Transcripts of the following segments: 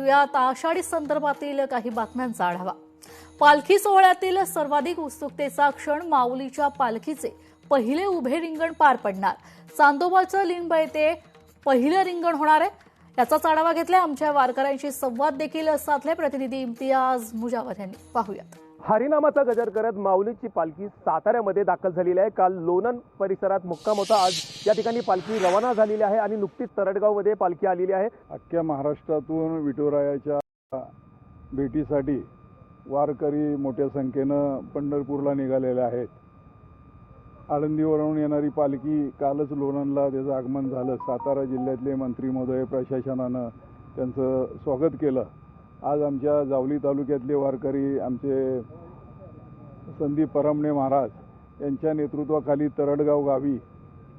घेऊयात आषाढी संदर्भातील काही बातम्यांचा आढावा। पालखी सोहळ्यातील सर्वाधिक उत्सुकतेचा क्षण माऊलीच्या पालखीचे पहिले उभे रिंगण पार पडणार। चांदोबाचं लिंब येथे पहिलं रिंगण होणार आहे। याचाच आढावा घेतलाय आमच्या वारकऱ्यांशी संवाद देखील साधले प्रतिनिधी इम्तियाज मुजावर यांनी। पाहूयात। हरिनामाचा गजर करत माऊलीची पालखी साताऱ्यामध्ये दाखल झालेली आहे। काल लोणंद परिसरात मुक्काम होता। आज या ठिकाणी पालखी रवाना झालेली आहे आणि नुकतीच तरडगावमध्ये पालखी आलेली आहे। अख्ख्या महाराष्ट्रातून विठुरायाच्या भेटीसाठी वारकरी मोठ्या संख्येनं पंढरपूरला निघालेले आहेत। आळंदीवरून येणारी पालखी कालच लोणंदला त्याचं आगमन झालं। सातारा जिल्ह्यातले मंत्री महोदय प्रशासनानं त्यांचं स्वागत केलं। आज आमच्या जावली तालुक्यातले वारकरी आमचे संदीप परमणे महाराज यांच्या नेतृत्वाखाली तरडगाव गावी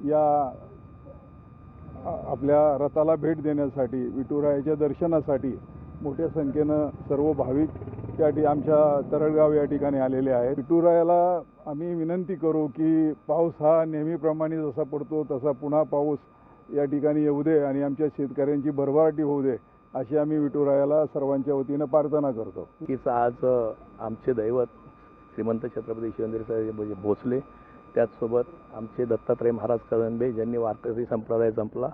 या आपल्या रथाला भेट देण्यासाठी विठुरायाच्या दर्शनासाठी मोठ्या संख्येनं सर्व भाविक आमच्या तरडगाव या ठिकाणी आलेले आहेत। विठुरायाला आम्ही विनंती करू की पाऊस हा नेहमीप्रमाणे जसा पडतो तसा पुन्हा पाऊस या ठिकाणी येऊ दे आणि आमच्या शेतकऱ्यांची भरभराटी होऊ दे अशी आम्ही विठुरायाला सर्वांच्या वतीनं प्रार्थना करतो। कीच आज आमचे दैवत श्रीमंत छत्रपती शिवेंद्र भोसले, त्याचसोबत आमचे दत्तात्रय महाराज कदंबे ज्यांनी वारकरी संप्रदाय जपला,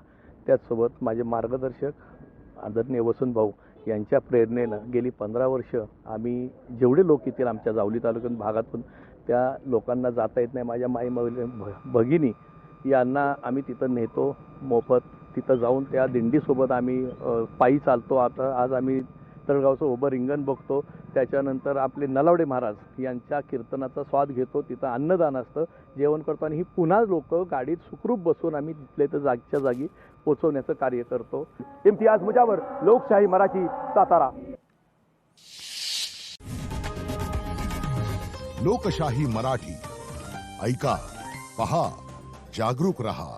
त्याचसोबत माझे मार्गदर्शक आदरणीय वसंत भाऊ यांच्या प्रेरणेनं गेली 15 वर्ष आम्ही जेवढे लोक येतील आमच्या जावली तालुक्यात भागातून त्या लोकांना जाता येत नाही, माझ्या माई भगिनी यांना आम्ही तिथं नेतो मोफत। तिथं जाऊन त्या दिंडीसोबत आम्ही पायी चालतो। आता आज आम्ही तळगावचं उभं रिंगण बघतो। त्याच्यानंतर आपले नलावडे महाराज यांच्या कीर्तनाचा स्वाद घेतो। तिथं अन्नदान असतं, जेवण करतो आणि ही पुन्हा लोक गाडीत सुखरूप बसून आम्ही तिथले तर जागच्या जागी पोहोचवण्याचं कार्य करतो। इम्तियाज मुजावर, लोकशाही मराठी, सातारा। लोकशाही मराठी ऐका, पहा, जागरूक रहा।